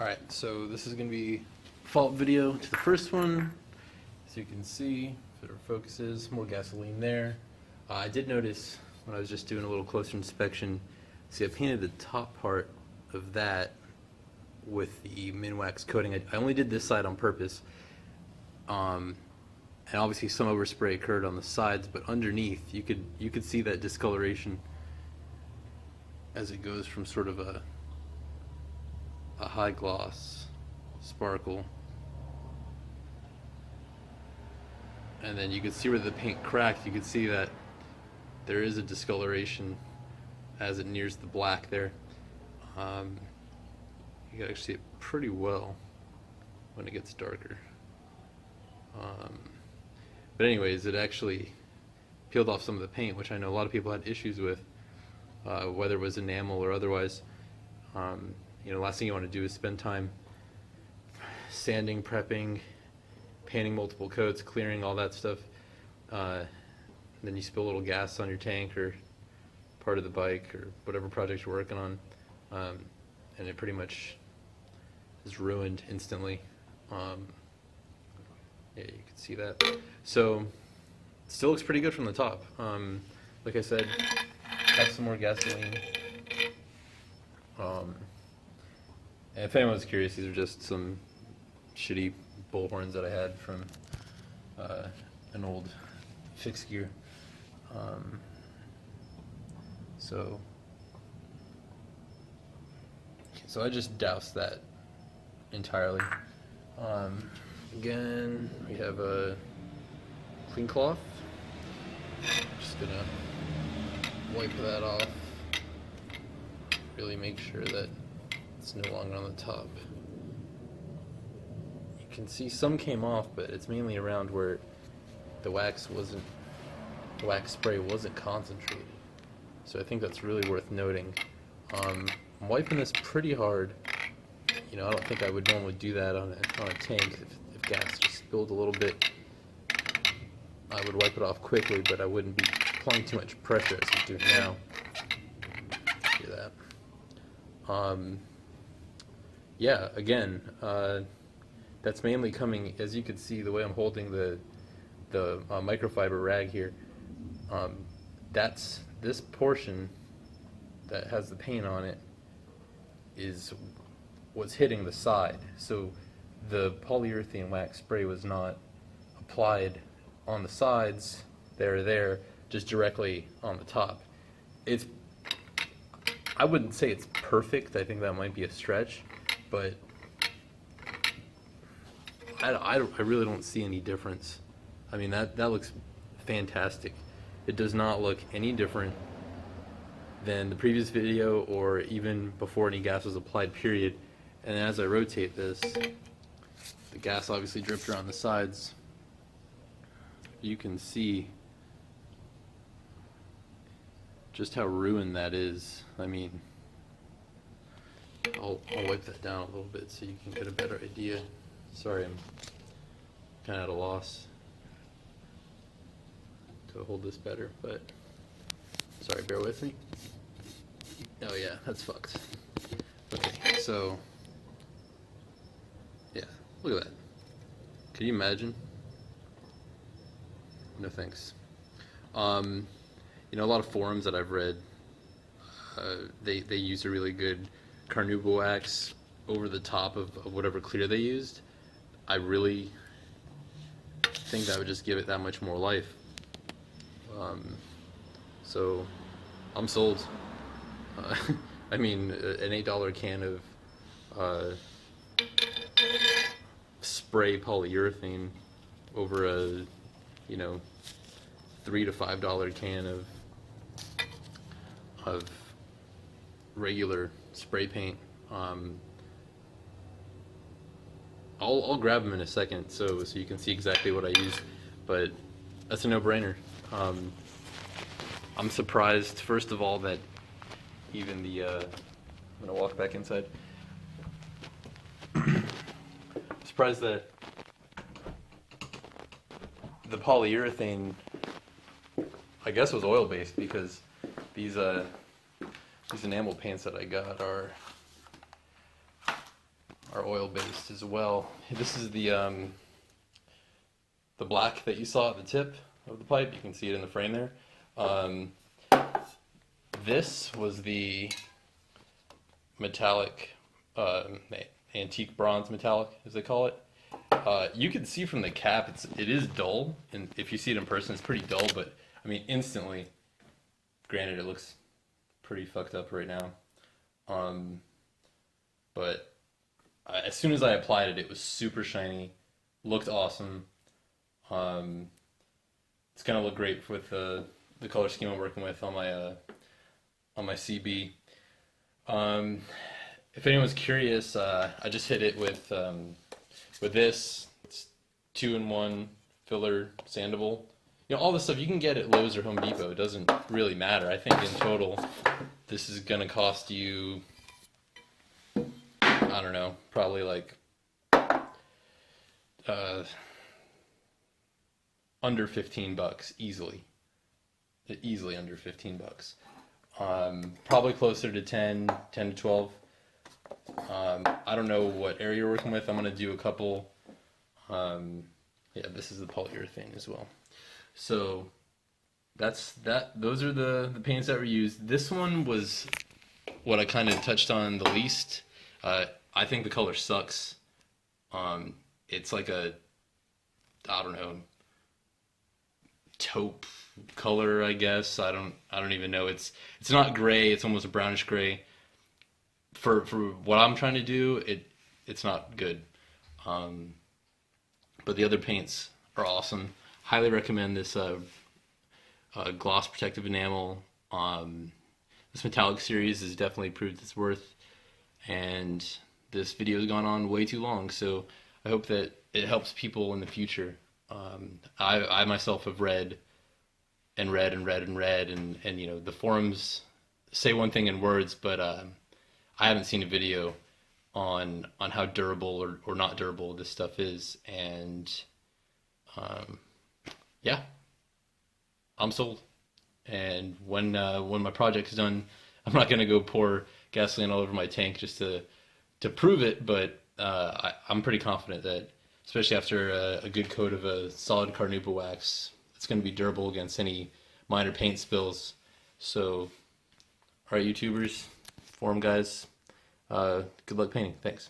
Alright, so this is going to be fault video to the first one. As you can see, if it focuses, more gasoline there. I did notice when I was just doing a little closer inspection, see I painted the top part of that with the Minwax coating. I only did this side on purpose. And obviously some overspray occurred on the sides, but underneath you could see that discoloration as it goes from sort of a high gloss sparkle, and then you can see where the paint cracked. You can see that there is a discoloration as it nears the black there. You can actually see it pretty well when it gets darker. But anyways, it actually peeled off some of the paint, which I know a lot of people had issues with, whether it was enamel or otherwise. You know, last thing you want to do is spend time sanding, prepping, painting multiple coats, clearing all that stuff. Then you spill a little gas on your tank or part of the bike or whatever project you're working on, and it pretty much is ruined instantly. Yeah, you can see that. So it still looks pretty good from the top. Like I said, have some more gasoline. And if anyone's curious, these are just some shitty bullhorns that I had from an old fixed gear. So I just doused that entirely. Again, we have a clean cloth. Just gonna wipe that off. Really make sure that it's no longer on the top. You can see some came off, but it's mainly around where the wax spray wasn't concentrated. So I think that's really worth noting. I'm wiping this pretty hard. You know, I don't think I would normally do that on a tank. If gas just spilled a little bit, I would wipe it off quickly, but I wouldn't be applying too much pressure as I'm doing now. See that? Yeah, again, that's mainly coming, as you can see, the way I'm holding the microfiber rag here. That's this portion that has the paint on it is what's hitting the side. So the polyurethane wax spray was not applied on the sides, there, just directly on the top. I wouldn't say it's perfect. I think that might be a stretch, but I really don't see any difference. I mean, that looks fantastic. It does not look any different than the previous video or even before any gas was applied, period. And as I rotate this, the gas obviously dripped around the sides. You can see just how ruined that is. I mean, I'll wipe that down a little bit so you can get a better idea. Sorry, I'm kind of at a loss to hold this better, but sorry, bear with me. Oh yeah, that's fucked. Okay, so yeah, look at that. Can you imagine? No thanks. You know, a lot of forums that I've read, they use a really good carnauba wax over the top of whatever clear they used. I really think that would just give it that much more life. So I'm sold. I mean, an $8 can of spray polyurethane over a, you know, $3 to $5 can of regular spray paint. I'll grab them in a second so you can see exactly what I use, but that's a no-brainer. I'm surprised, first of all, that even the I'm gonna walk back inside. Surprised that the polyurethane, I guess, was oil-based, because these enamel paints that I got are are oil-based as well. This is the black that you saw at the tip of the pipe. You can see it in the frame there. This was the metallic, antique bronze metallic, as they call it. You can see from the cap, it is dull, and if you see it in person, it's pretty dull. But I mean, instantly, granted, it looks pretty fucked up right now. But as soon as I applied it, it was super shiny, looked awesome. It's gonna look great with the color scheme I'm working with on my CB. If anyone's curious, I just hit it with this. It's 2-in-1 filler Sandable. You know, all this stuff you can get at Lowe's or Home Depot. It doesn't really matter. I think in total, this is gonna cost you, I don't know, probably like under $15 easily. Easily under $15. Probably closer to 10 to 12. I don't know what area you're working with. I'm gonna do a couple. Yeah, this is the polyurethane as well. So that's that. Those are the paints that were used. This one was what I kind of touched on the least. I think the color sucks. It's like a, I don't know, taupe color, I guess. I don't even know. It's not gray. It's almost a brownish gray. For what I'm trying to do, it's not good. But the other paints are awesome. Highly recommend this gloss protective enamel. This metallic series has definitely proved its worth, and this video has gone on way too long, so I hope that it helps people in the future. I myself have read and you know, the forums say one thing in words, but I haven't seen a video on how durable or not durable this stuff is, and yeah, I'm sold. And when my project's done, I'm not gonna go pour gasoline all over my tank just to prove it, but I'm pretty confident that, especially after a good coat of a solid carnauba wax, it's going to be durable against any minor paint spills. So, all right, YouTubers, forum guys, good luck painting. Thanks.